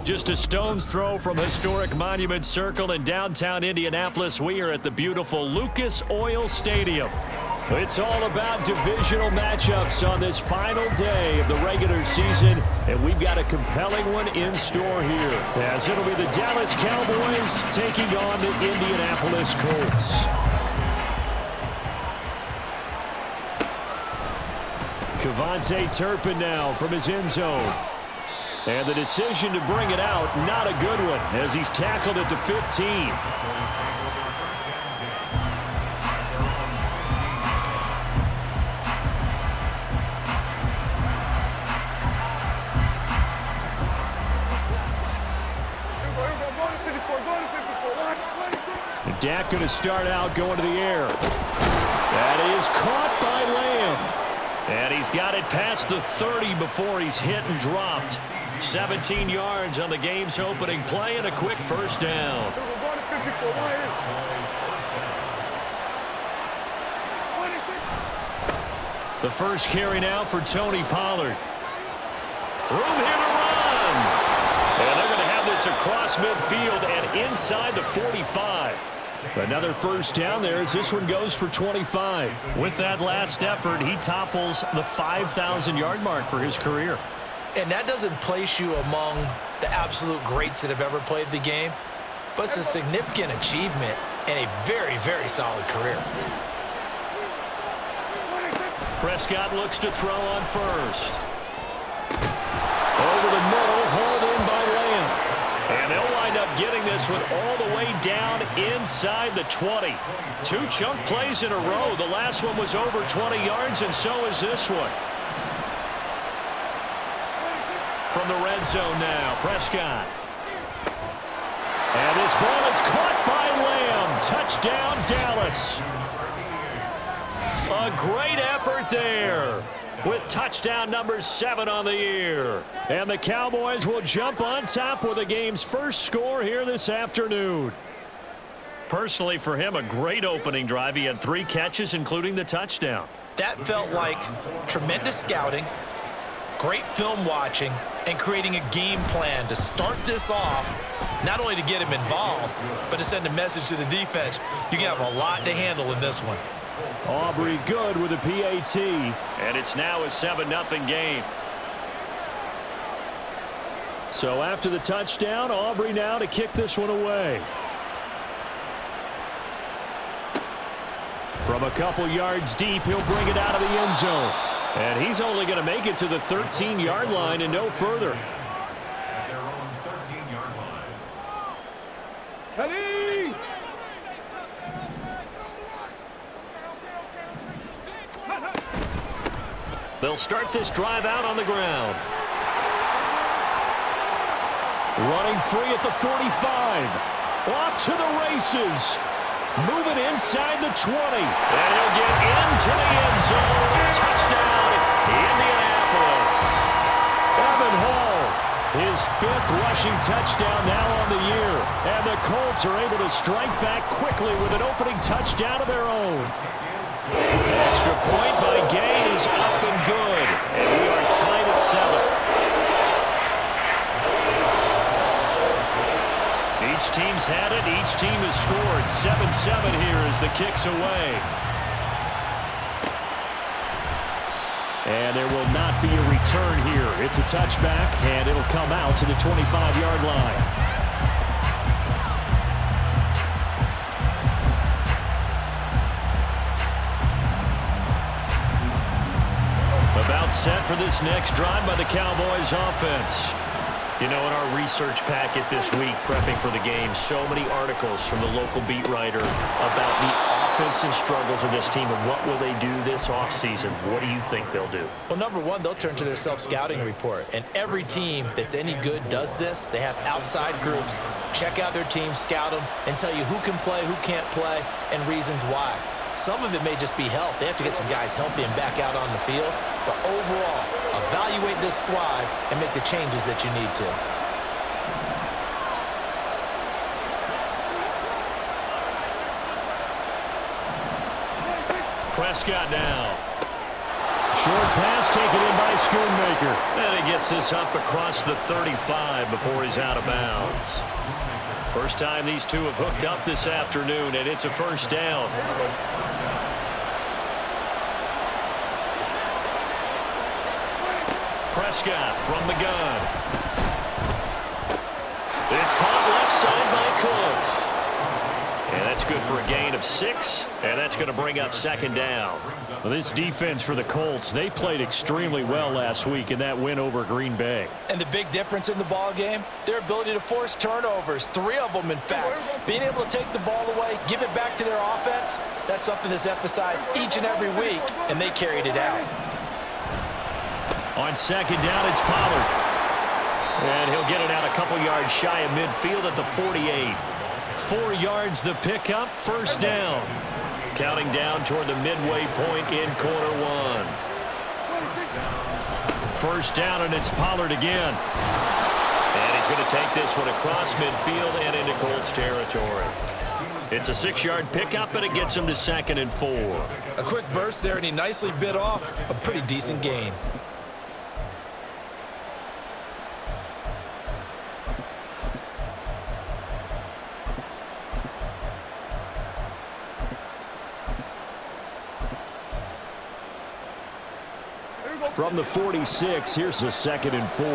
Just a stone's throw from historic Monument Circle in downtown Indianapolis, we are at the beautiful Lucas Oil Stadium. It's all about divisional matchups on this final day of the regular season, and we've got a compelling one in store here, as it'll be the Dallas Cowboys taking on the Indianapolis Colts. Kevontae Turpin now from his end zone. And the decision to bring it out, not a good one, as he's tackled at the 15. Dak going to start out going to the air. That is caught by Lamb. And he's got it past the 30 before he's hit and dropped. 17 yards on the game's opening play and a quick first down. The first carry now for Tony Pollard. Room here to run. And they're going to have this across midfield and inside the 45. Another first down there as this one goes for 25. With that last effort, he topples the 5,000-yard mark for his career. And that doesn't place you among the absolute greats that have ever played the game, but it's a significant achievement and a very, very solid career. Prescott looks to throw on first. Over the middle, hauled in by Lamb. And they'll wind up getting this one all the way down inside the 20. Two chunk plays in a row. The last one was over 20 yards, and so is this one. From the red zone now, Prescott. And this ball is caught by Lamb. Touchdown, Dallas. A great effort there, with touchdown number 7 on the year. And the Cowboys will jump on top with the game's first score here this afternoon. Personally, for him, a great opening drive. He had 3 catches, including the touchdown. That felt like tremendous scouting, great film watching, and creating a game plan to start this off, not only to get him involved, but to send a message to the defense. You can have a lot to handle in this one. Aubrey good with a PAT, and it's now a 7-0 game. So after the touchdown, Aubrey now to kick this one away. From a couple yards deep, he'll bring it out of the end zone. And he's only going to make it to the 13-yard line and no further. They'll start this drive out on the ground. Running free at the 45. Off to the races. Moving inside the 20. And he'll get into the end zone. Touchdown, Indianapolis. Evan Hall, his 5th rushing touchdown now on the year. And the Colts are able to strike back quickly with an opening touchdown of their own. Extra point by Gay is up and good. And we are tied at 7. Each team's had it. Each team has scored. 7-7 here as the kick's away. And there will not be a return here. It's a touchback, and it'll come out to the 25-yard line. About set for this next drive by the Cowboys offense. You know, in our research packet this week, prepping for the game, so many articles from the local beat writer about the offensive struggles of this team and what will they do this offseason. What do you think they'll do? Well, number one, they'll turn to their self-scouting report. And every team that's any good does this. They have outside groups, check out their team, scout them, and tell you who can play, who can't play, and reasons why. Some of it may just be health. They have to get some guys healthy and back out on the field. But overall, evaluate this squad and make the changes that you need to. Prescott now. Short pass taken in by Schoonmaker. And he gets this up across the 35 before he's out of bounds. First time these two have hooked up this afternoon, and it's a first down. Prescott from the gun. It's caught left side by Cooks. And that's good for a gain of 6, and that's going to bring up second down. Well, this defense for the Colts, they played extremely well last week in that win over Green Bay. And the big difference in the ball game, their ability to force turnovers, 3 of them in fact. Being able to take the ball away, give it back to their offense, that's something that's emphasized each and every week, and they carried it out. On second down, it's Pollard. And he'll get it out a couple yards shy of midfield at the 48. 4 yards the pickup, first down. Counting down toward the midway point in quarter 1. First down, and it's Pollard again. And he's going to take this one across midfield and into Colts territory. It's a 6-yard pickup, and it gets him to 2nd and 4. A quick burst there, and he nicely bit off a pretty decent gain. From the 46, here's a 2nd and 4.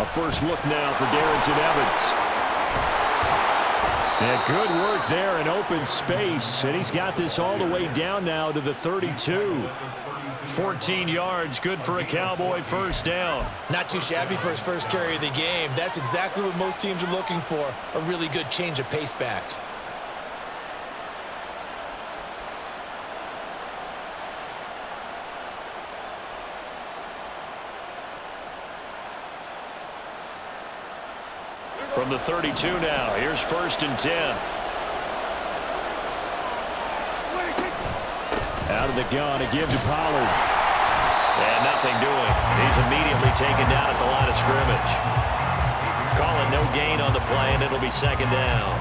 A first look now for Darrington Evans. And good work there in open space. And he's got this all the way down now to the 32. 14 yards, good for a Cowboy first down. Not too shabby for his first carry of the game. That's exactly what most teams are looking for, a really good change of pace back. From the 32 now, here's 1st and 10. Out of the gun, a give to Pollard. And nothing doing. He's immediately taken down at the line of scrimmage. Calling no gain on the play, and it'll be 2nd down.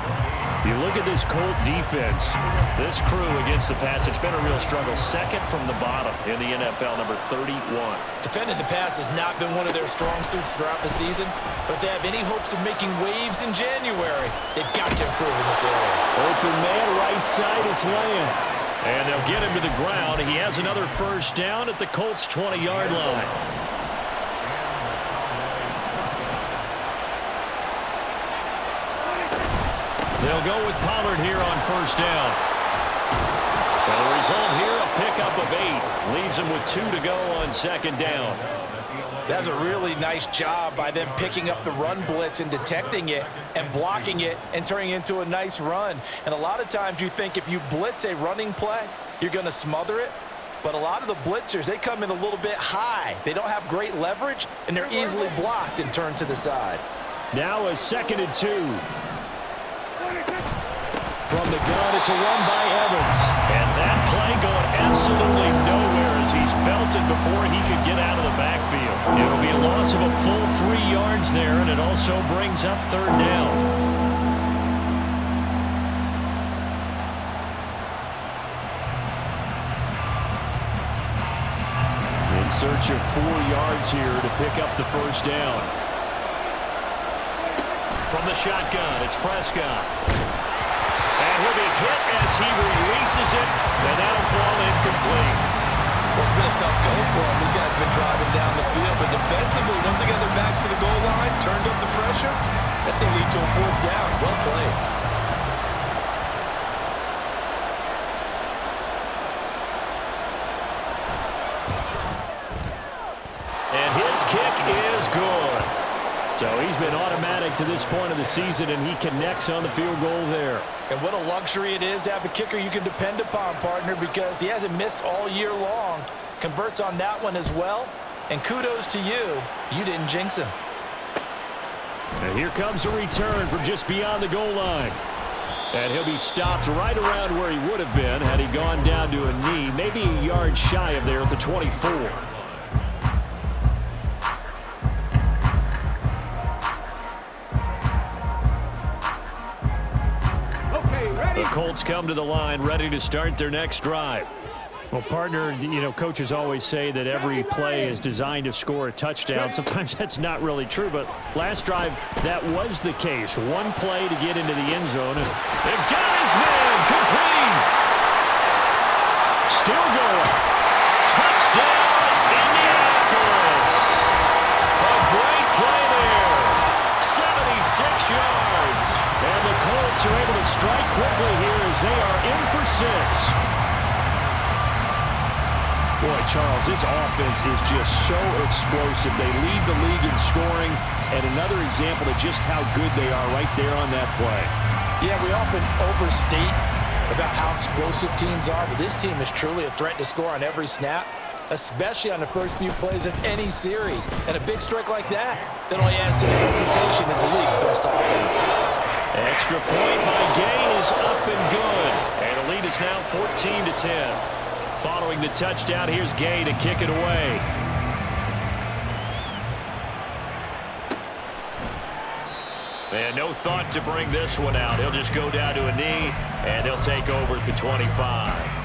You look at this Colt defense, this crew against the pass, it's been a real struggle. 2nd from the bottom in the NFL, number 31. Defending the pass has not been one of their strong suits throughout the season, but if they have any hopes of making waves in January, they've got to improve in this area. Open man, right side, it's Lamb. And they'll get him to the ground. He has another first down at the Colts' 20-yard line. They'll go with Pollard here on first down. And the result here, a pickup of 8. Leaves him with 2 to go on 2nd down. That's a really nice job by them picking up the run blitz and detecting it and blocking it and turning it into a nice run. And a lot of times you think if you blitz a running play, you're going to smother it. But a lot of the blitzers, they come in a little bit high. They don't have great leverage, and they're easily blocked and turned to the side. Now a 2nd and 2. From the gun, it's a run by Evans. And that play going absolutely nowhere as he's belted before he could get out of the backfield. It'll be a loss of a full 3 yards there, and it also brings up 3rd down. In search of 4 yards here to pick up the first down. From the shotgun, it's Prescott. And he'll be hit as he releases it, and that'll fall incomplete. Well, it's been a tough go for him. These guys have been driving down the field, but defensively, once they got their backs to the goal line, turned up the pressure, that's going to lead to a 4th down. Well played. And his kick is good. So he's been automatic to this point of the season, and he connects on the field goal there. And what a luxury it is to have a kicker you can depend upon, partner, because he hasn't missed all year long. Converts on that one as well. And kudos to you. You didn't jinx him. And here comes a return from just beyond the goal line. And he'll be stopped right around where he would have been had he gone down to a knee, maybe a yard shy of there at the 24. Okay, ready? The Colts come to the line ready to start their next drive. Well, partner, coaches always say that every play is designed to score a touchdown. Sometimes that's not really true, but last drive, that was the case. One play to get into the end zone. They've got his man complete. Still going. Touchdown, Indianapolis. A great play there. 76 yards. And the Colts are able to strike quickly here as they are in for 6. Boy, Charles, this offense is just so explosive. They lead the league in scoring, and another example of just how good they are right there on that play. Yeah, we often overstate about how explosive teams are, but this team is truly a threat to score on every snap, especially on the first few plays of any series. And a big strike like that only adds to their reputation as the league's best offense. Extra point by Gay is up and good, and the lead is now 14-10. Following the touchdown, here's Gay to kick it away. And no thought to bring this one out. He'll just go down to a knee, and they'll take over at the 25.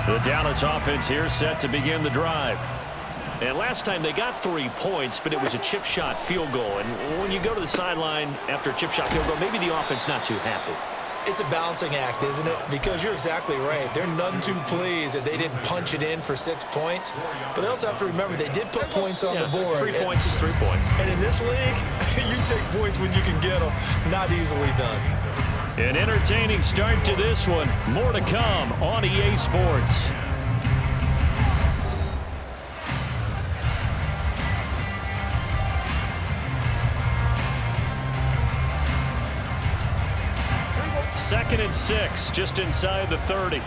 The Dallas offense here set to begin the drive. And last time they got 3 points, but it was a chip shot field goal. And when you go to the sideline after a chip shot field goal, maybe the offense not too happy. It's a balancing act, isn't it? Because you're exactly right. They're none too pleased that they didn't punch it in for 6 points. But they also have to remember they did put points on the board. 3 points is 3 points. And in this league, you take points when you can get them. Not easily done. An entertaining start to this one. More to come on EA Sports. Second and 6, just inside the 30.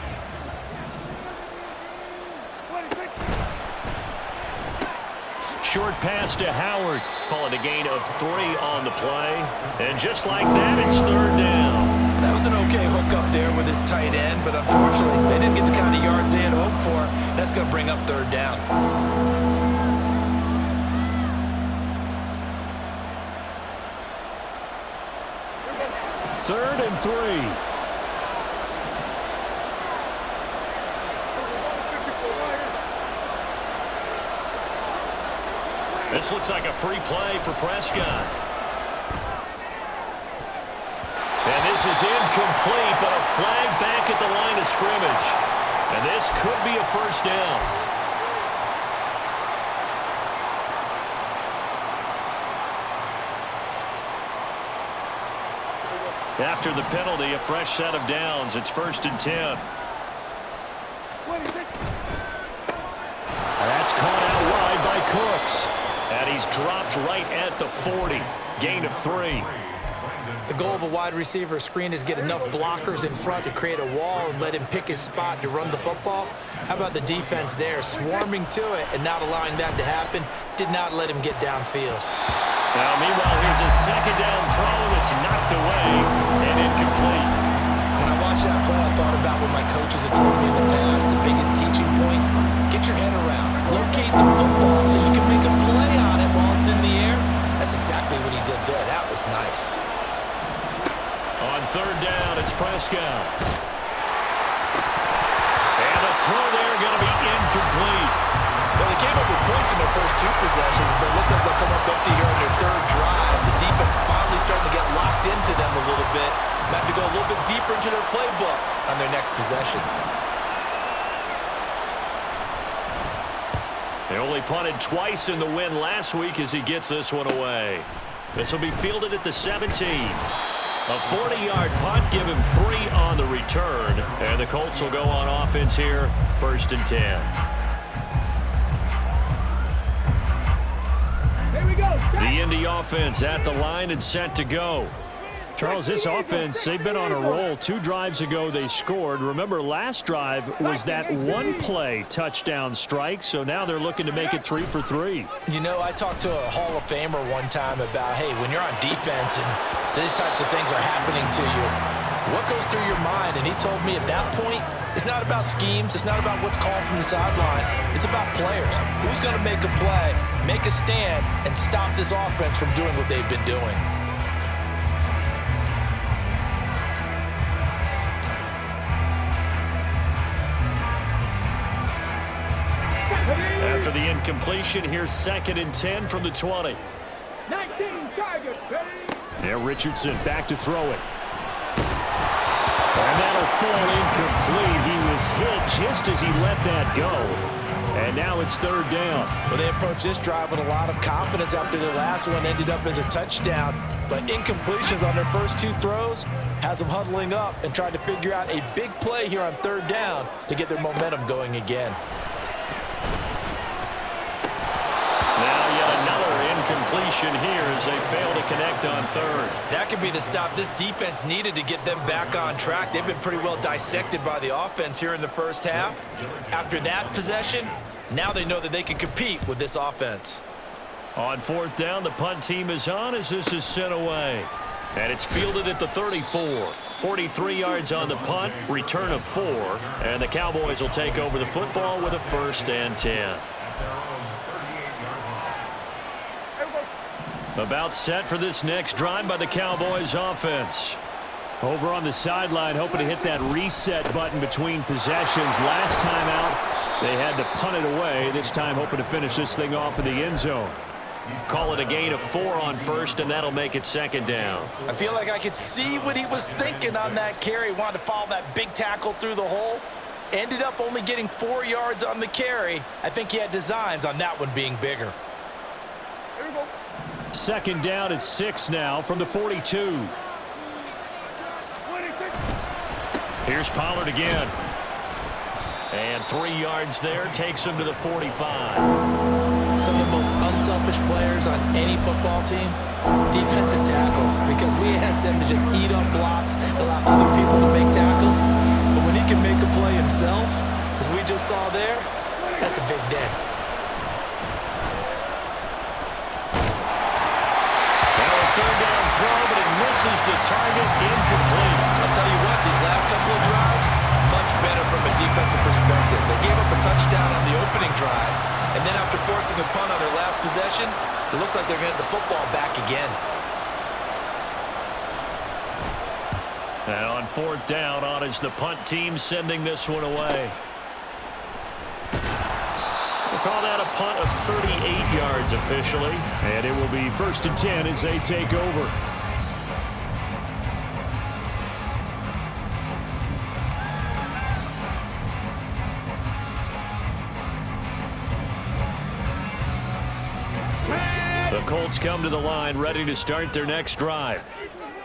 Short pass to Howard. Call it a gain of 3 on the play. And just like that, it's third down. That was an okay hook up there with his tight end, but unfortunately, they didn't get the kind of yards they had hoped for. That's going to bring up third down. Third and 3. This looks like a free play for Prescott. And this is incomplete, but a flag back at the line of scrimmage. And this could be a first down. After the penalty, a fresh set of downs. It's 1st and 10. That's caught out wide by Cooks. And he's dropped right at the 40. Gain of 3. The goal of a wide receiver screen is get enough blockers in front to create a wall and let him pick his spot to run the football. How about the defense there, swarming to it and not allowing that to happen? Did not let him get downfield. Now, meanwhile, here's a second down throw that's knocked away and incomplete. When I watched that play, I thought about what my coaches had told me in the past. The biggest teaching point, get your head around. Locate the football so you can make a play on it while it's in the air. That's exactly what he did there. That was nice. On third down, it's Prescott. And the throw there going to be incomplete. Well, they came up with points in their first 2 possessions, but it looks like they'll come up empty here on their third drive. The defense finally starting to get locked into them a little bit. They have to go a little bit deeper into their playbook on their next possession. They only punted twice in the win last week as he gets this one away. This will be fielded at the 17. A 40-yard punt, give him 3 on the return. And the Colts will go on offense here, 1st and 10. The Indy offense at the line and set to go. Charles, this offense, they've been on a roll. 2 drives ago, they scored. Remember, last drive was that one-play touchdown strike, so now they're looking to make it 3 for 3. You know, I talked to a Hall of Famer one time about, hey, when you're on defense and these types of things are happening to you, What goes through your mind? And he told me at that point, it's not about schemes. It's not about what's called from the sideline. It's about players. Who's going to make a play, make a stand, and stop this offense from doing what they've been doing. After the incompletion, here's 2nd and 10 from the 20. 19 targets, ready? Now Richardson back to throw it. And that'll fall incomplete. He was hit just as he let that go. And now it's 3rd down. Well, they approached this drive with a lot of confidence after their last one ended up as a touchdown. But incompletions on their first 2 throws has them huddling up and trying to figure out a big play here on 3rd down to get their momentum going again. Now yet another incompletion here as they fail to connect on 3rd. That could be the stop this defense needed to get them back on track. They've been pretty well dissected by the offense here in the first half. After that possession, now they know that they can compete with this offense. On 4th down, the punt team is on as this is sent away. And it's fielded at the 34. 43 yards on the punt, return of 4. And the Cowboys will take over the football with a 1st and 10. About set for this next drive by the Cowboys offense. Over on the sideline, hoping to hit that reset button between possessions. Last time out, they had to punt it away. This time hoping to finish this thing off in the end zone. Call it a gain of 4 on 1st, and that'll make it 2nd down. I feel like I could see what he was thinking on that carry. Wanted to follow that big tackle through the hole. Ended up only getting 4 yards on the carry. I think he had designs on that one being bigger. 2nd down at 6 now from the 42. Here's Pollard again. And 3 yards there takes him to the 45. Some of the most unselfish players on any football team, defensive tackles, because we ask them to just eat up blocks, allow other people to make tackles. But when he can make a play himself, as we just saw there, that's a big day. But it misses the target, incomplete. I'll tell you what, these last couple of drives, much better from a defensive perspective. They gave up a touchdown on the opening drive, and then after forcing a punt on their last possession, it looks like they're going to get the football back again. And on 4th down, on is the punt team sending this one away. We'll call that a punt of 38 yards officially. And it will be 1st and 10 as they take over. The Colts come to the line ready to start their next drive.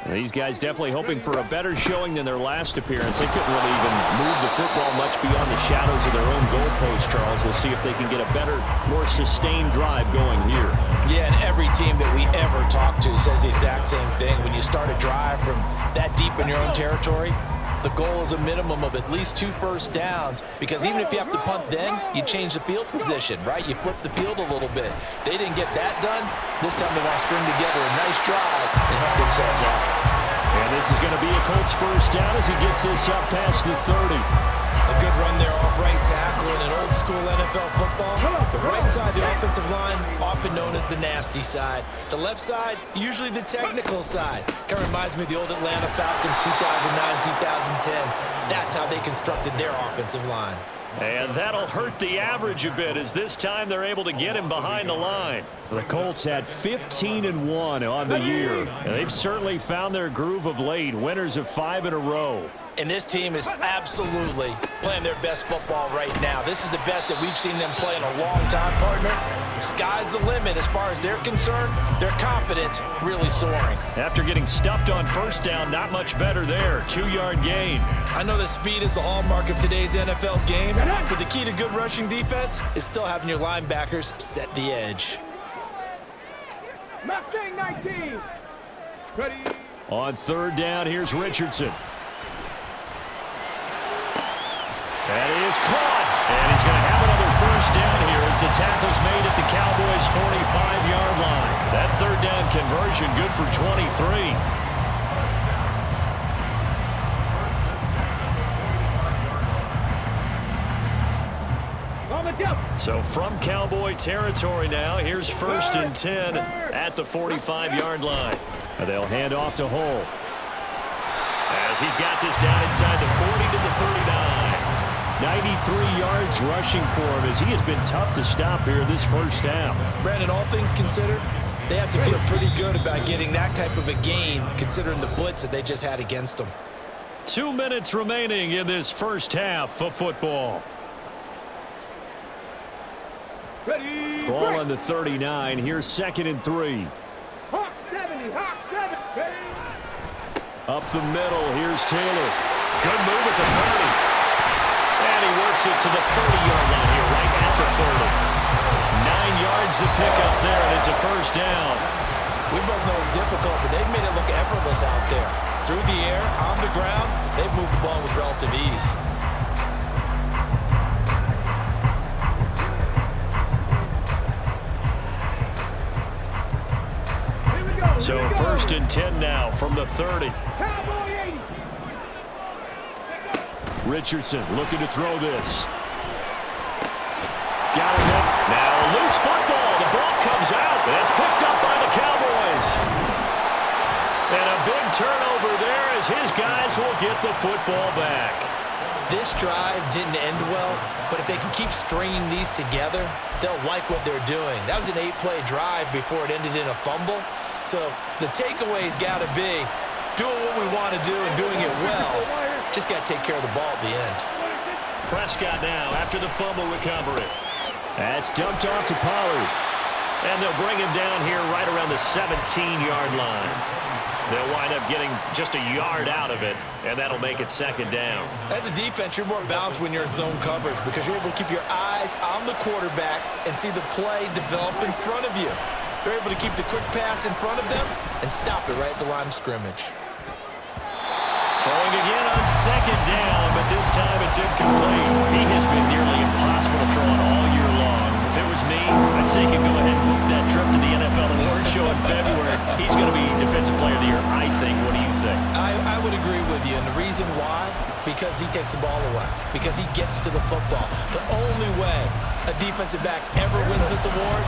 And these guys definitely hoping for a better showing than their last appearance. They couldn't really even move the football much beyond the shadows of their own goalpost, Charles. We'll see if they can get a better, more sustained drive going here. Yeah, and every team that we ever talk to says the exact same thing. When you start a drive from that deep in your own territory, the goal is a minimum of at least 2 first downs, because even if you have to punt then, you change the field position, right? You flip the field a little bit. They didn't get that done. This time they want to string together a nice drive and help themselves out. And this is going to be a Colts 1st down as he gets this up past the 30. A good run there off right tackle in an old school NFL football. The right side, the offensive line, often known as the nasty side. The left side, usually the technical side. Kind of reminds me of the old Atlanta Falcons 2009, 2010. That's how they constructed their offensive line. And that'll hurt the average a bit as this time they're able to get him behind the line. The Colts had 15-1 on the year. And they've certainly found their groove of late, winners of 5 in a row. And this team is absolutely playing their best football right now. This is the best that we've seen them play in a long time, partner. Sky's the limit as far as they're concerned. Their confidence really soaring. After getting stuffed on 1st down, not much better there. 2-yard gain. I know that speed is the hallmark of today's NFL game, but the key to good rushing defense is still having your linebackers set the edge. Mustang 19. Ready. On 3rd down, here's Richardson. That is caught. And he's going to have another 1st down here as the tackle's made at the Cowboys' 45-yard line. That 3rd down conversion good for 23. the devil. So from Cowboy territory now, here's 1st and 10 at the 45-yard line. And they'll hand off to Hull, as he's got this down inside the 40 to the 39. 93 yards rushing for him, as he has been tough to stop here this first half. Brandon, all things considered, they have to feel pretty good about getting that type of a gain, considering the blitz that they just had against them. 2 minutes remaining in this first half of football. Ready. Ball break. on the 39. Here's 2nd and 3. Hawk 70. Hawk 70. Ready. Up the middle. Here's Taylor. Good move at the 30. And he works it to the 30-yard line here, right at the 30. 9 yards to pick up there, and it's a first down. We both know it's difficult, but they've made it look effortless out there. Through the air, on the ground, they've moved the ball with relative ease. So 1st and 10 now from the 30. Cowboy 80. Richardson looking to throw this. Got him up. Now loose football. The ball comes out. And it's picked up by the Cowboys. And a big turnover there as his guys will get the football back. This drive didn't end well, but if they can keep stringing these together, they'll like what they're doing. That was an 8-play drive before it ended in a fumble. So the takeaway's got to be doing what we want to do and doing it well. Just got to take care of the ball at the end. Prescott now after the fumble recovery. That's dumped off to Pollard. And they'll bring him down here right around the 17-yard line. They'll wind up getting just a yard out of it, and that'll make it 2nd down. As a defense, you're more balanced when you're in zone coverage because you're able to keep your eyes on the quarterback and see the play develop in front of you. They're able to keep the quick pass in front of them and stop it right at the line of scrimmage. Throwing again on 2nd down, but this time it's incomplete. He has been nearly impossible to throw on all year long. If it was me, I'd say he could go ahead and book that trip to the NFL Awards show in February. He's going to be Defensive Player of the Year, I think. What do you think? I would agree with you, and the reason why, because he takes the ball away, because he gets to the football. The only way a defensive back ever wins this award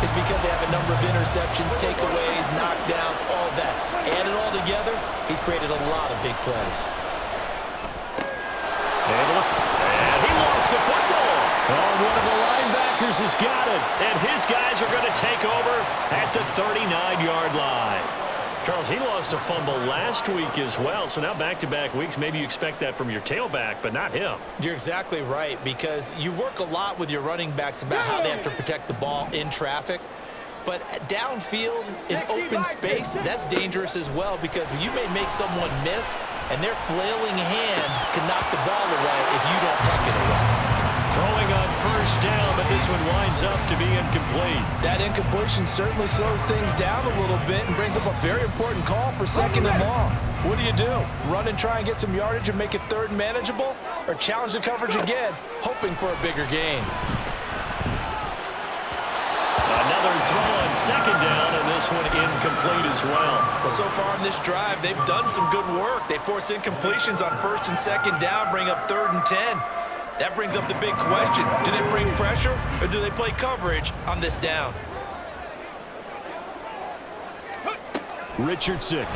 is because they have a number of interceptions, takeaways, knockdowns, all that. Add it all together, he's created a lot of big plays. And he lost the football. Oh, one of the linebackers has got it. And his guys are going to take over at the 39-yard line. Charles, he lost a fumble last week as well, so now back-to-back weeks, maybe you expect that from your tailback, but not him. You're exactly right, because you work a lot with your running backs about how they have to protect the ball in traffic. But downfield, in open space, that's dangerous as well, because you may make someone miss, and their flailing hand can knock the ball away if you don't tuck it away. Throwing on 1st down, but this one winds up to be incomplete. That incompletion certainly slows things down a little bit and brings up a very important call for 2nd and long. What do? Run and try and get some yardage and make it 3rd and manageable? Or challenge the coverage again, hoping for a bigger gain? Another throw on 2nd down, and this one incomplete as well. Well, so far in this drive, they've done some good work. They force incompletions on 1st and 2nd down, bring up 3rd and 10. That brings up the big question. Do they bring pressure or do they play coverage on this down? Richardson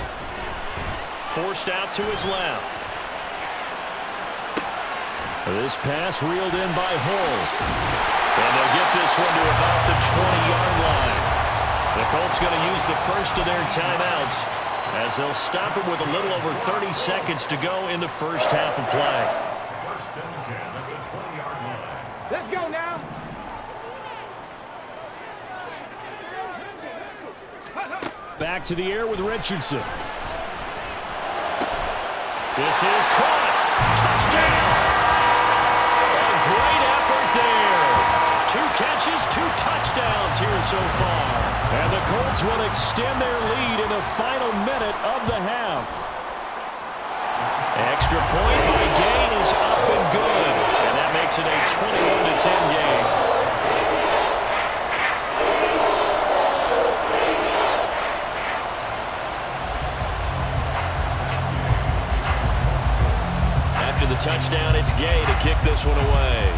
forced out to his left. This pass reeled in by Hull. And they'll get this one to about the 20-yard line. The Colts going to use the first of their timeouts as they'll stop it with a little over 30 seconds to go in the first half of play. Let's go now. Back to the air with Richardson. This is caught. Touchdown. A great effort there. 2 catches, 2 touchdowns here so far. And the Colts will extend their lead in the final minute of the half. Extra point by Gain is up and good. And that makes it a 21-10 game. After the touchdown, it's Gay to kick this one away.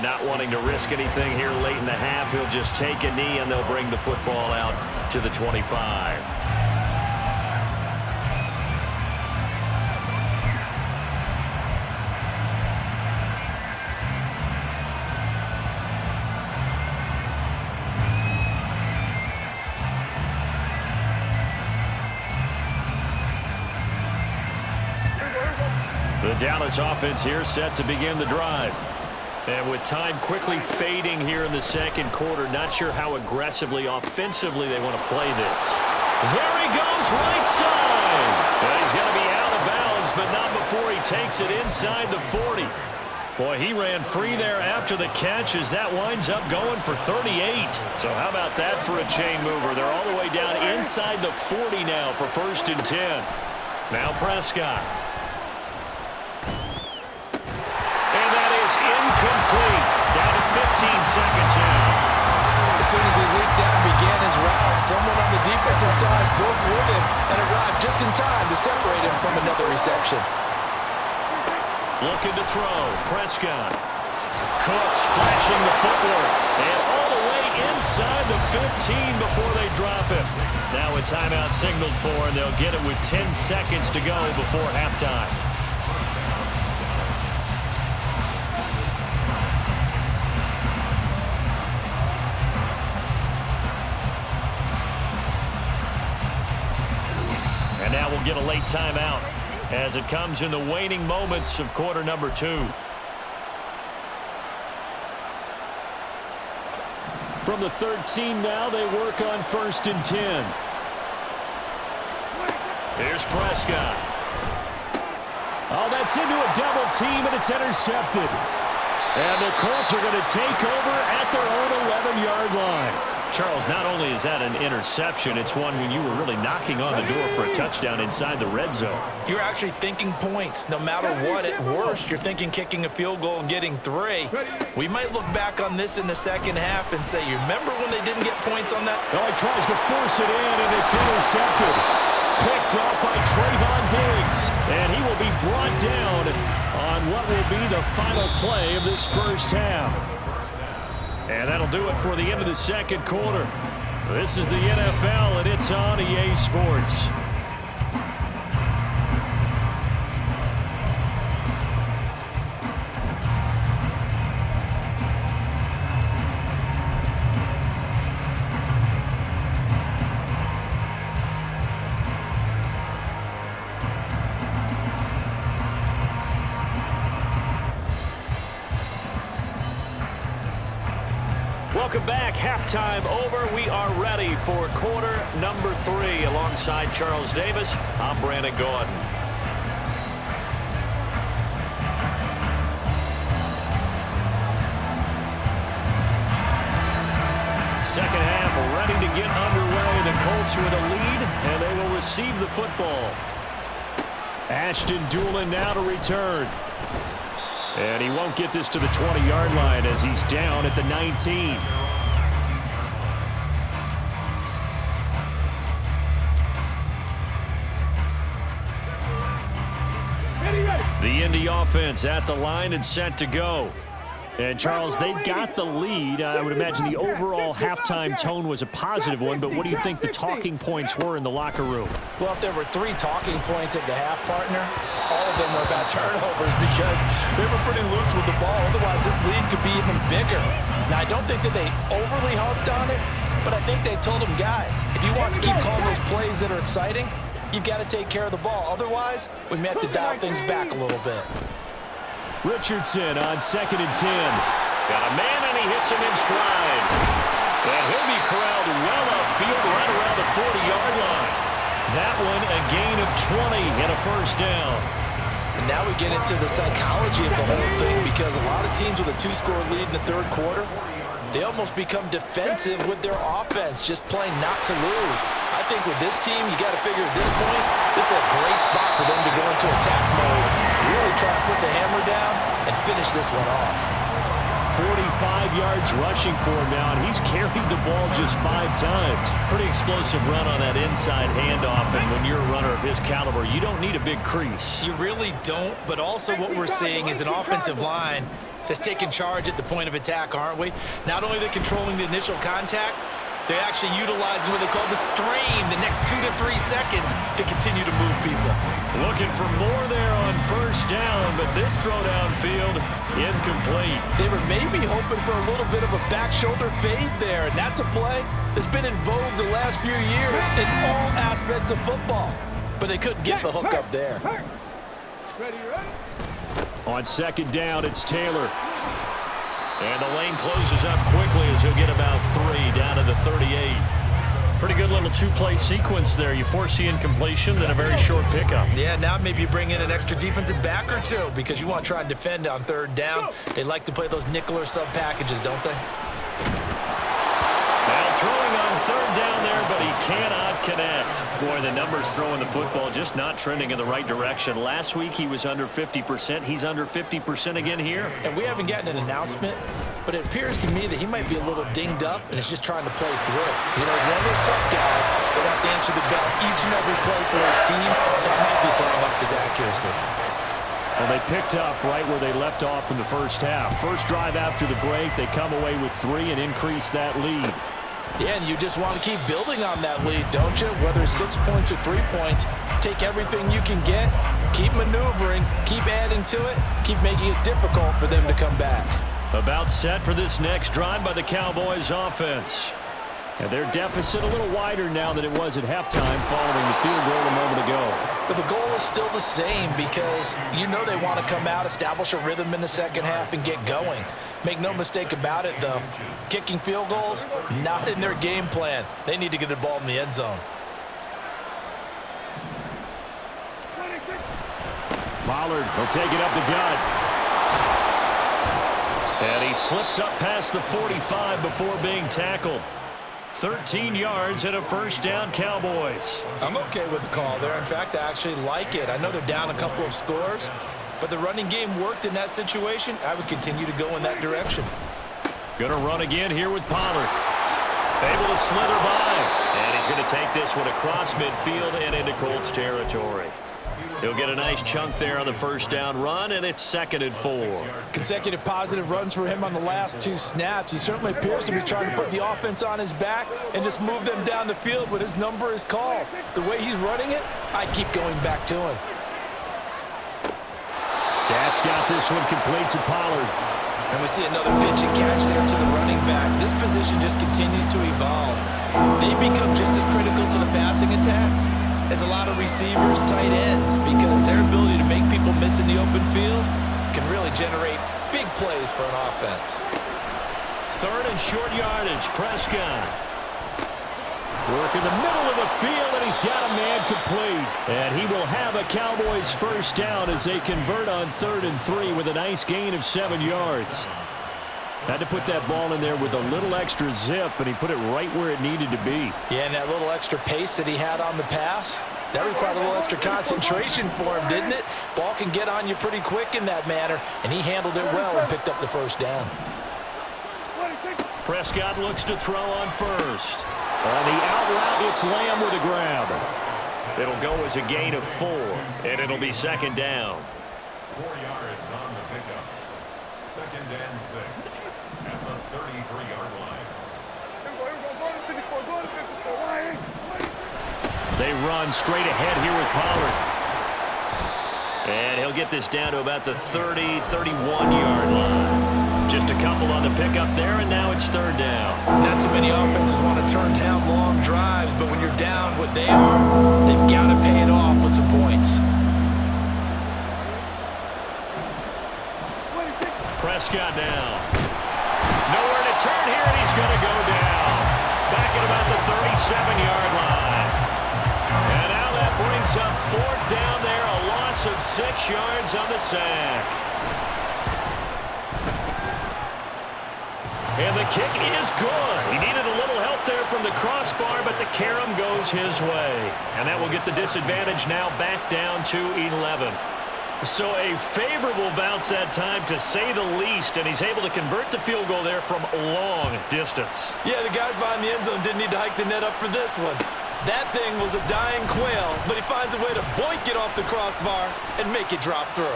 not wanting to risk anything here late in the half, he'll just take a knee and they'll bring the football out to the 25. The Dallas offense here set to begin the drive. And with time quickly fading here in the second quarter, not sure how aggressively, offensively they want to play this. There he goes, right side. And he's going to be out of bounds, but not before he takes it inside the 40. Boy, he ran free there after the catch as that winds up going for 38. So how about that for a chain mover? They're all the way down inside the 40 now for 1st and 10. Now Prescott. Incomplete. Down to 15 seconds now. As soon as he leaped out and began his route, someone on the defensive side broke with him and arrived just in time to separate him from another reception. Looking to throw. Prescott. Cooks flashing the footwork. And all the way inside the 15 before they drop him. Now a timeout signaled for, and they'll get it with 10 seconds to go before halftime. Now we'll get a late timeout as it comes in the waning moments of quarter number 2. From the 13 now, they work on 1st and 10. Here's Prescott. Oh, that's into a double team, and it's intercepted. And the Colts are going to take over at their own 11-yard line. Charles, not only is that an interception, it's one when you were really knocking on the door for a touchdown inside the red zone. You're actually thinking points. No matter what, at worst, you're thinking kicking a field goal and getting 3. We might look back on this in the second half and say, you remember when they didn't get points on that? Oh, he tries to force it in, and it's intercepted. Picked off by Trayvon Diggs, and he will be brought down on what will be the final play of this first half. And that'll do it for the end of the second quarter. This is the NFL, and it's on EA Sports. Welcome back. Halftime over. We are ready for quarter number 3. Alongside Charles Davis, I'm Brandon Gordon. Second half ready to get underway. The Colts with a lead, and they will receive the football. Ashton Doolin now to return. And he won't get this to the 20-yard line as he's down at the 19. The Indy offense at the line and set to go. And, Charles, they've got the lead. I would imagine the overall halftime tone was a positive one, but what do you think the talking points were in the locker room? Well, if there were 3 talking points at the half, partner, all of them were about turnovers because they were pretty loose with the ball. Otherwise, this lead could be even bigger. Now, I don't think that they overly harped on it, but I think they told them, guys, if you want to keep calling those plays that are exciting, you've got to take care of the ball. Otherwise, we may have to dial things back a little bit. Richardson on 2nd and 10. Got a man, and he hits him in stride. And he'll be corralled well upfield right around the 40-yard line. That one a gain of 20 and a first down. And now we get into the psychology of the whole thing because a lot of teams with a 2-score lead in the third quarter, they almost become defensive with their offense, just playing not to lose. I think with this team, you got to figure at this point, this is a great spot for them to go into attack mode, really try to put the hammer down and finish this one off. 45 yards rushing for him now, and he's carried the ball just 5 times. Pretty explosive run on that inside handoff, and when you're a runner of his caliber, you don't need a big crease. You really don't, but also what we're seeing is an offensive line that's taking charge at the point of attack, aren't we? Not only are they controlling the initial contact, they're actually utilizing what they call the strain the next 2 to 3 seconds to continue to move people. Looking for more there on first down, but this throw downfield, incomplete. They were maybe hoping for a little bit of a back shoulder fade there, and that's a play that's been in vogue the last few years in all aspects of football. But they couldn't get the hook up there. Ready, ready. On second down, it's Taylor. And the lane closes up quickly as he'll get about 3 down to the 38. Pretty good little two-play sequence there. You force the incompletion, then a very short pickup. Yeah, now maybe you bring in an extra defensive back or two because you want to try and defend on third down. They like to play those nickel or sub packages, don't they? Now throwing on third down there, but he cannot connect. Boy, the numbers throwing the football just not trending in the right direction. Last week he was under 50%. He's under 50% again here. And we haven't gotten an announcement, but it appears to me that he might be a little dinged up and is just trying to play through. You know, he's one of those tough guys that wants to answer the bell each and every play for his team. That might be throwing off his accuracy. Well, they picked up right where they left off in the first half. First drive after the break, they come away with 3 and increase that lead. Yeah, and you just want to keep building on that lead, don't you? Whether it's 6 points or 3 points, take everything you can get, keep maneuvering, keep adding to it, keep making it difficult for them to come back. About set for this next drive by the Cowboys offense. And their deficit a little wider now than it was at halftime following the field goal a moment ago. But the goal is still the same because you know they want to come out, establish a rhythm in the second half, and get going. Make no mistake about it, though. Kicking field goals, not in their game plan. They need to get the ball in the end zone. Pollard will take it up the gut. And he slips up past the 45 before being tackled. 13 yards and a first down, Cowboys. I'm okay with the call there. In fact, I actually like it. I know they're down a couple of scores, but the running game worked in that situation. I would continue to go in that direction. Gonna run again here with Pollard. Able to slither by. And he's going to take this one across midfield and into Colts territory. He'll get a nice chunk there on the first down run, and it's 2nd and 4. Consecutive positive runs for him on the last 2 snaps. He certainly appears to be trying to put the offense on his back and just move them down the field when his number is called. The way he's running it, I keep going back to him. That's got this one complete to Pollard. And we see another pitch and catch there to the running back. This position just continues to evolve. They become just as critical to the passing attack as a lot of receivers, tight ends, because their ability to make people miss in the open field can really generate big plays for an offense. 3rd and short yardage, Prescott. Work in the middle of the field, and he's got a man complete. And he will have a Cowboys first down as they convert on 3rd and 3 with a nice gain of 7 yards. Had to put that ball in there with a little extra zip, and he put it right where it needed to be. Yeah, and that little extra pace that he had on the pass, that required a little extra concentration for him, didn't it? Ball can get on you pretty quick in that manner, and he handled it well and picked up the first down. Prescott looks to throw on first. On the out route, it's Lamb with a grab. It'll go as a gain of 4, and it'll be 2nd down. 4 yards on the pickup. 2nd and 6 at the 33-yard line. They run straight ahead here with Pollard. And he'll get this down to about the 30, 31-yard line. Just a couple on the pickup there, and now it's 3rd down. Not too many offenses want to turn down long drives, but when you're down what they are, they've got to pay it off with some points. Prescott now. Nowhere to turn here, and he's going to go down. Back at about the 37-yard line. And now that brings up 4th down there, a loss of 6 yards on the sack. And the kick is good. He needed a little help there from the crossbar, but the carom goes his way. And that will get the disadvantage now back down to 11. So a favorable bounce that time, to say the least, and he's able to convert the field goal there from long distance. Yeah, the guys behind the end zone didn't need to hike the net up for this one. That thing was a dying quail, but he finds a way to boink it off the crossbar and make it drop through.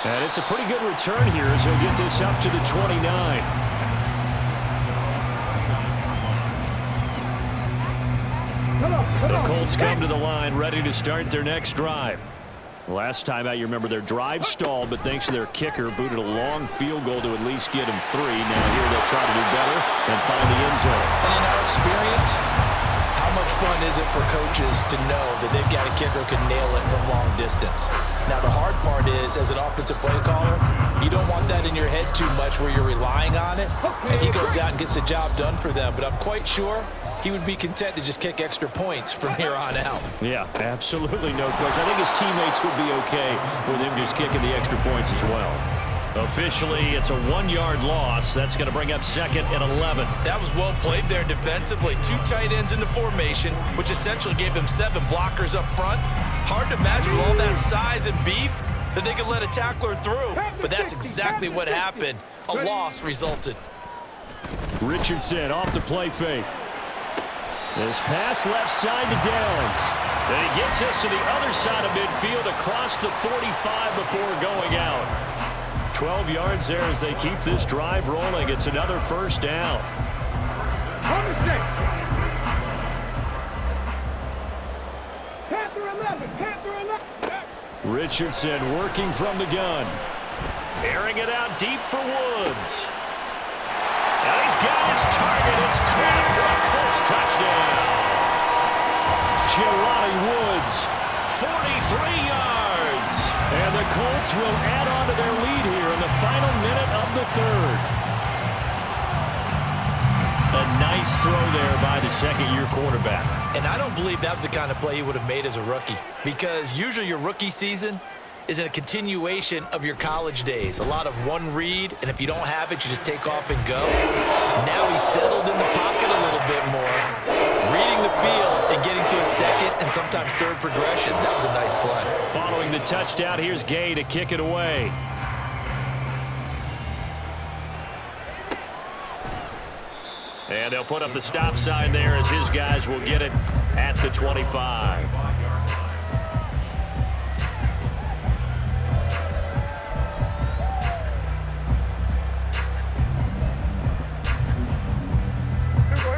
And it's a pretty good return here as he'll get this up to the 29. The Colts come to the line, ready to start their next drive. Last time out, you remember their drive stalled, but thanks to their kicker, booted a long field goal to at least get him 3. Now here they'll try to do better and find the end zone. And in our experience, how much fun is it for coaches to know that they've got a kicker who can nail it from long distance? Now, the hard part is, as an offensive play caller, you don't want that in your head too much where you're relying on it, and he goes out and gets the job done for them. But I'm quite sure he would be content to just kick extra points from here on out. Yeah, absolutely no question. I think his teammates would be okay with him just kicking the extra points as well. Officially, it's a 1-yard loss. That's going to bring up 2nd and 11. That was well played there defensively. 2 tight ends in the formation, which essentially gave them 7 blockers up front. Hard to imagine with all that size and beef that they could let a tackler through, but that's exactly what happened. A loss resulted. Richardson off the play fake. This pass left side to Downs. And he gets us to the other side of midfield across the 45 before going out. 12 yards there as they keep this drive rolling. It's another first down. Richardson working from the gun. Airing it out deep for Woods. And he's got his target. It's caught for a Colts touchdown. Jelani Woods, 43 yards. And the Colts will add on to their lead here in the final minute of the 3rd. A nice throw there by the second-year quarterback. And I don't believe that was the kind of play he would have made as a rookie, because usually your rookie season is a continuation of your college days. A lot of one read, and if you don't have it, you just take off and go. Now he's settled in the pocket a little bit more, reading the field and getting to a second and sometimes third progression. That was a nice play. Following the touchdown, here's Gay to kick it away. And they'll put up the stop sign there as his guys will get it at the 25.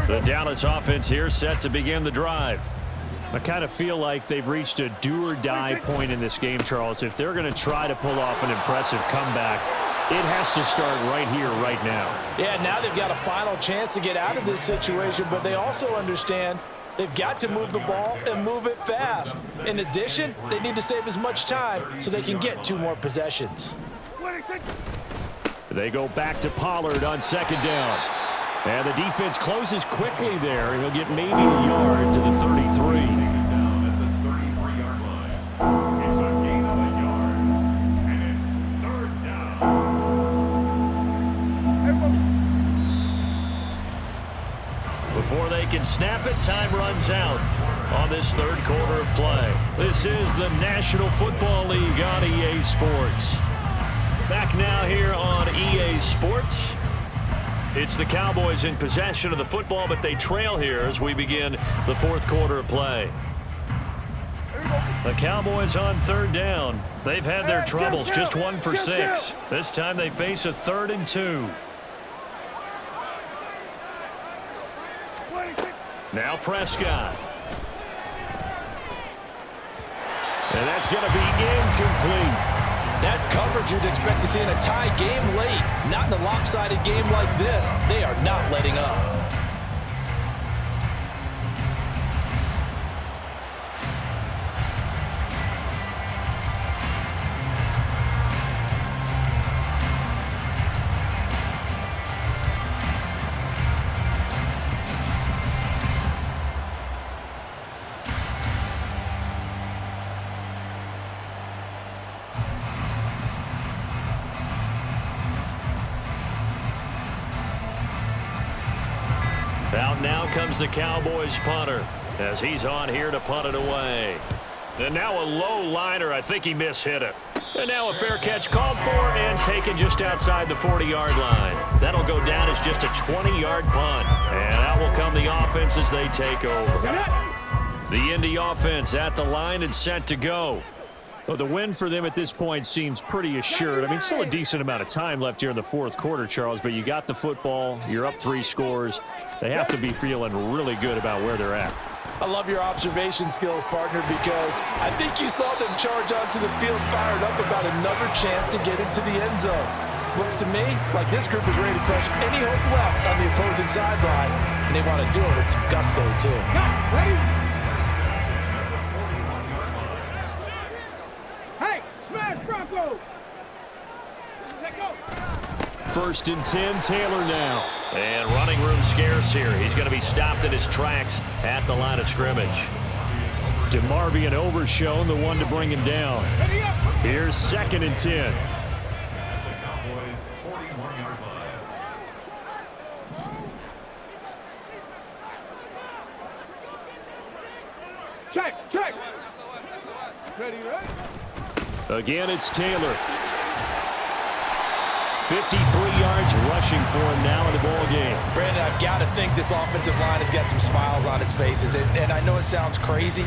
The Dallas offense here set to begin the drive. I kind of feel like they've reached a do-or-die point in this game, Charles. If they're going to try to pull off an impressive comeback, it has to start right here, right now. Yeah, now they've got a final chance to get out of this situation, but they also understand they've got to move the ball and move it fast. In addition, they need to save as much time so they can get 2 more possessions. They go back to Pollard on 2nd down. And the defense closes quickly there. He'll get maybe a yard to the 33. Down at the 33-yard line. It's a gain of a yard, and it's 3rd down. Before they can snap it, time runs out on this 3rd quarter of play. This is the National Football League on EA Sports. Back now here on EA Sports. It's the Cowboys in possession of the football, but they trail here as we begin the 4th quarter of play. The Cowboys on 3rd down. They've had their troubles, just 1 for 6. This time they face a 3rd and 2. Now Prescott. And that's going to be incomplete. That's coverage you'd expect to see in a tie game late. Not in a lopsided game like this. They are not letting up. Out now comes the Cowboys punter as he's on here to punt it away. And now a low liner. I think he mishit it. And now a fair catch called for and taken just outside the 40-yard line. That'll go down as just a 20-yard punt. And out will come the offense as they take over. The Indy offense at the line and set to go. Well, the win for them at this point seems pretty assured. I mean, still a decent amount of time left here in the fourth quarter, Charles, but you got the football. You're up 3 scores. They have to be feeling really good about where they're at. I love your observation skills, partner, because I think you saw them charge onto the field fired up about another chance to get into the end zone. Looks to me like this group is ready to crush any hope left on the opposing sideline, and they want to do it with some gusto, too. Ready? Hey, smash Bronco! Let go! 1st and 10, Taylor now. And running room scarce here. He's going to be stopped in his tracks at the line of scrimmage. DeMarvion Overshown, the one to bring him down. Here's 2nd and 10. Check! Ready, right? Again, it's Taylor. 53 yards rushing for him now in the ball game. Brandon, I've got to think this offensive line has got some smiles on its faces. And I know it sounds crazy,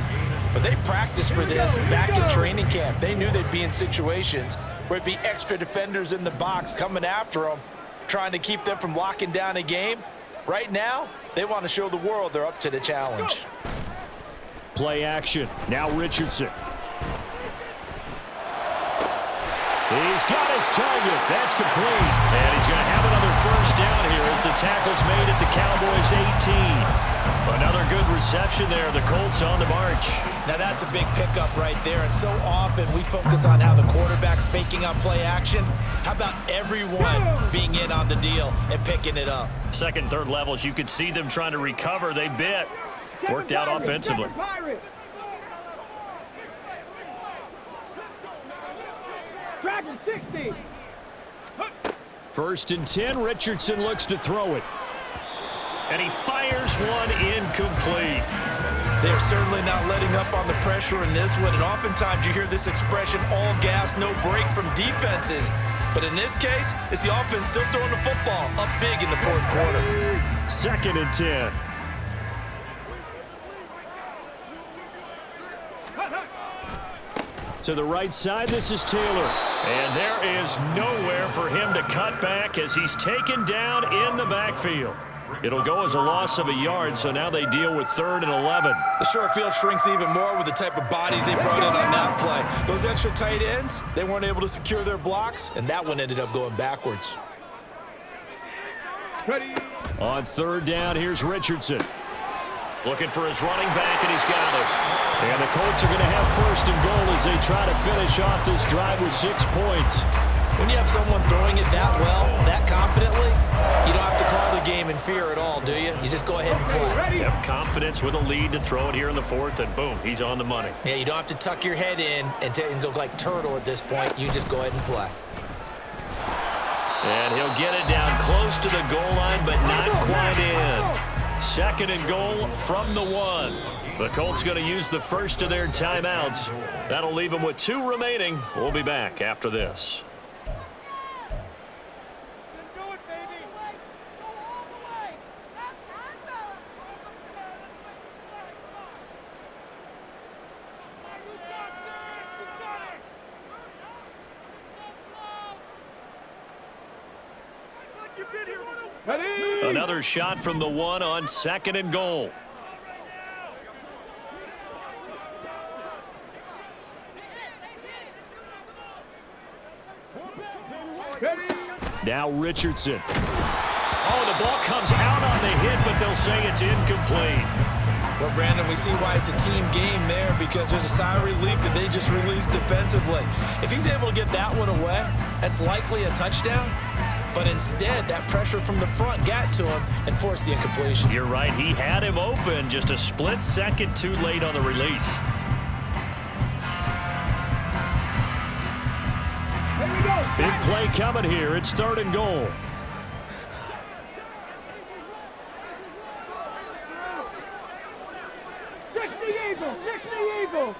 but they practiced for this back in training camp. They knew they'd be in situations where it'd be extra defenders in the box coming after them, trying to keep them from locking down a game. Right now, they want to show the world they're up to the challenge. Play action. Now Richardson. He's got his target. That's complete. And he's going to have another 1st down here as the tackle's made at the Cowboys' 18. Another good reception there. The Colts on the march. Now that's a big pickup right there. And so often we focus on how the quarterback's faking on play action. How about everyone being in on the deal and picking it up? 2nd, 3rd levels, you could see them trying to recover. They bit. Worked out offensively. Dragon 60. 1st and 10, Richardson looks to throw it. And he fires one incomplete. They're certainly not letting up on the pressure in this one, and oftentimes you hear this expression, all gas, no break from defenses. But in this case, it's the offense still throwing the football up big in the 4th quarter. 2nd and 10. To the right side, this is Taylor. And there is nowhere for him to cut back as he's taken down in the backfield. It'll go as a loss of a yard, so now they deal with 3rd and 11. The short field shrinks even more with the type of bodies they brought in on that play. Those extra tight ends, they weren't able to secure their blocks, and that one ended up going backwards. Ready. On 3rd down, here's Richardson. Looking for his running back, and he's got it. And the Colts are going to have 1st and goal as they try to finish off this drive with 6 points. When you have someone throwing it that well, that confidently, you don't have to call the game in fear at all, do you? You just go ahead and play. Yep, confidence with a lead to throw it here in the 4th, and boom, he's on the money. Yeah, you don't have to tuck your head in and go like turtle at this point. You just go ahead and play. And he'll get it down close to the goal line, but not quite in. 2nd and goal from the 1. The Colts going to use the first of their timeouts. That'll leave them with 2 remaining. We'll be back after this. Another shot from the 1 on 2nd and goal. Now Richardson. Oh, the ball comes out on the hit, but they'll say it's incomplete. Well, Brandon, we see why it's a team game there, because there's a sigh of relief that they just released defensively. If he's able to get that one away, that's likely a touchdown. But instead, that pressure from the front got to him and forced the incompletion. You're right. He had him open, just a split second too late on the release. Big play coming here. It's 3rd and goal. Fix the eagle! Fix the eagle!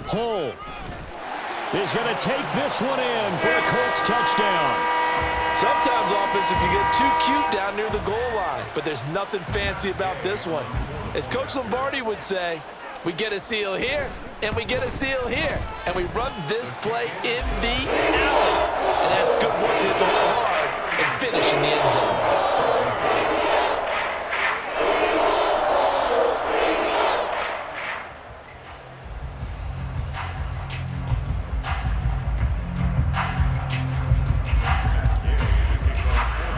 Hull is going to take this one in for a Colts touchdown. Sometimes offenses can get too cute down near the goal line, but there's nothing fancy about this one. As Coach Lombardi would say, we get a seal here, and we get a seal here, and we run this play in the alley. And that's good work to hit the hole hard and finish in the end zone.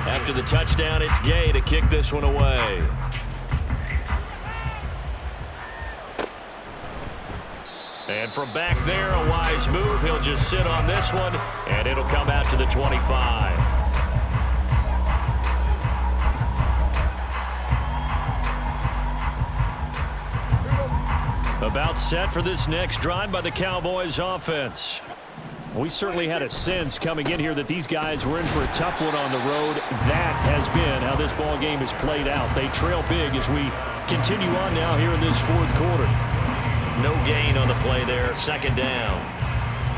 After the touchdown, it's Gay to kick this one away. And from back there, a wise move. He'll just sit on this one, and it'll come out to the 25. About set for this next drive by the Cowboys offense. We certainly had a sense coming in here that these guys were in for a tough one on the road. That has been how this ball game has played out. They trail big as we continue on now here in this fourth quarter. No gain on the play there. Second down.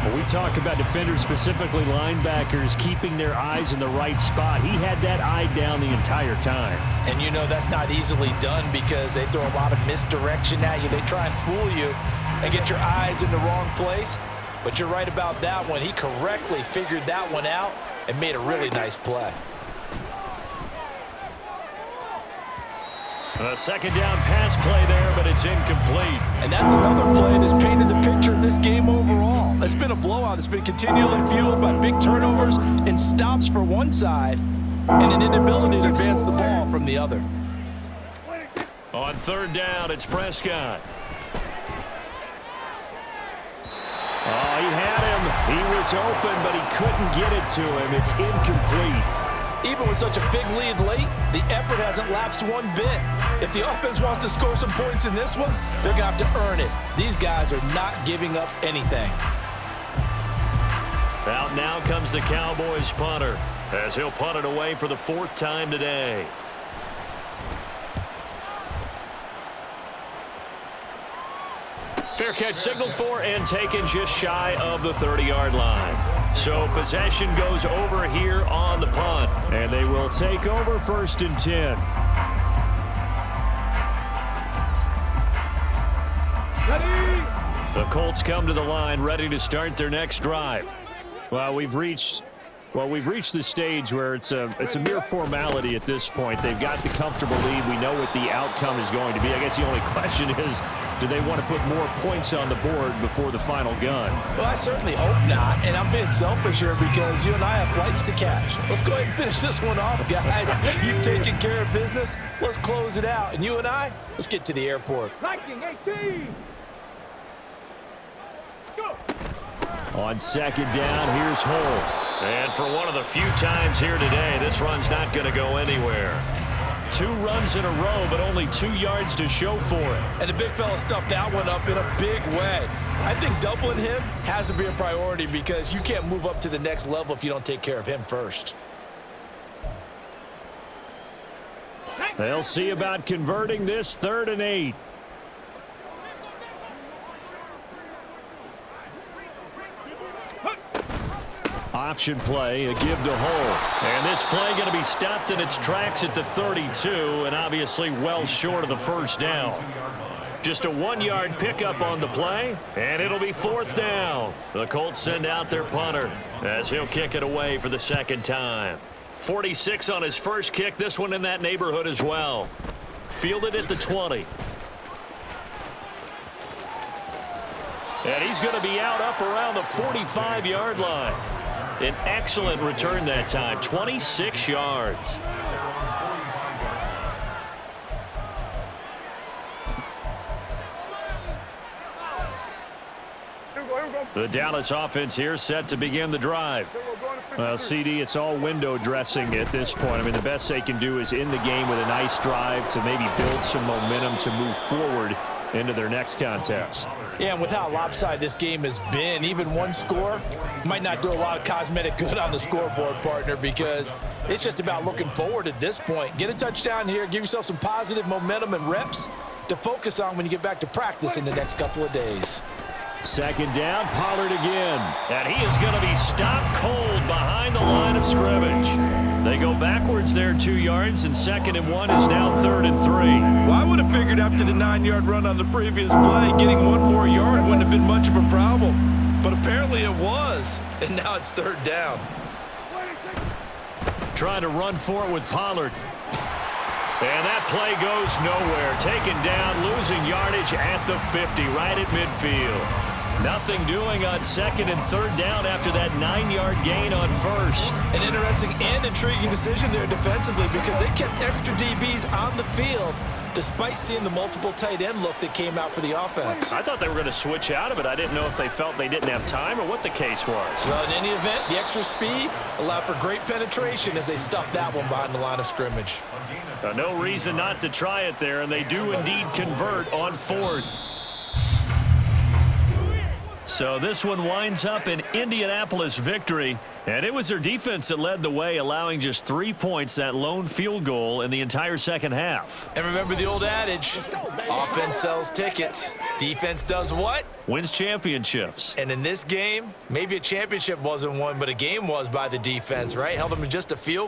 When we talk about defenders, specifically linebackers, keeping their eyes in the right spot, he had that eye down the entire time. And you know that's not easily done because they throw a lot of misdirection at you. They try and fool you and get your eyes in the wrong place. But you're right about that one. He correctly figured that one out and made a really nice play. A second down pass play there, but it's incomplete. And that's another play that's painted the picture of this game overall. It's been a blowout. It's been continually fueled by big turnovers and stops for one side and an inability to advance the ball from the other. On third down, it's Prescott. Oh, he had him. He was open, but he couldn't get it to him. It's incomplete. Even with such a big lead late, the effort hasn't lapsed one bit. If the offense wants to score some points in this one, they're going to have to earn it. These guys are not giving up anything. Out now comes the Cowboys punter, as he'll punt it away for the fourth time today. Fair catch signaled for and taken just shy of the 30-yard line. So possession goes over here on the punt. And they will take over first and 10. Ready? The Colts come to the line ready to start their next drive. Well, we've reached the stage where it's a mere formality at this point. They've got the comfortable lead. We know what the outcome is going to be. I guess the only question is, do they want to put more points on the board before the final gun? Well, I certainly hope not, and I'm being selfish here because you and I have flights to catch. Let's go ahead and finish this one off, guys. You've taken care of business. Let's close it out, and you and I, let's get to the airport. Viking 18. Go. On second down, here's Hull. And for one of the few times here today, this run's not going to go anywhere. 2 runs in a row, but only 2 yards to show for it. And the big fella stuffed that one up in a big way. I think doubling him has to be a priority because you can't move up to the next level if you don't take care of him first. They'll see about converting this 3rd and 8. Option play, a give to Hull. And this play going to be stopped in its tracks at the 32, and obviously well short of the first down. Just a 1-yard pickup on the play, and it'll be 4th down. The Colts send out their punter as he'll kick it away for the second time. 46 on his first kick, this one in that neighborhood as well. Fielded at the 20. And he's going to be out up around the 45-yard line. An excellent return that time, 26 yards. The Dallas offense here set to begin the drive. CD, it's all window dressing at this point. I mean, the best they can do is end the game with a nice drive to maybe build some momentum to move forward into their next contest. Yeah, and with how lopsided this game has been, even one score might not do a lot of cosmetic good on the scoreboard, partner, because it's just about looking forward at this point. Get a touchdown here, give yourself some positive momentum and reps to focus on when you get back to practice in the next couple of days. Second down, Pollard again. And he is going to be stopped cold behind the line of scrimmage. They go backwards there 2 yards, and 2nd and 1 is now 3rd and 3. Well, I would have figured after the 9-yard run on the previous play, getting 1 more yard wouldn't have been much of a problem. But apparently it was, and now it's 3rd down. Trying to run for it with Pollard. And that play goes nowhere. Taken down, losing yardage at the 50, right at midfield. Nothing doing on 2nd and 3rd down after that 9-yard gain on 1st. An interesting and intriguing decision there defensively because they kept extra DBs on the field despite seeing the multiple tight end look that came out for the offense. I thought they were going to switch out of it. I didn't know if they felt they didn't have time or what the case was. Well, in any event, the extra speed allowed for great penetration as they stuffed that one behind the line of scrimmage. No reason not to try it there, and they do indeed convert on 4th. So this one winds up in Indianapolis victory, and it was their defense that led the way, allowing just 3 points, that lone field goal in the entire second half. And remember the old adage, offense sells tickets. Defense does what? Wins championships. And in this game, maybe a championship wasn't won, but a game was by the defense, right? Held them to just a field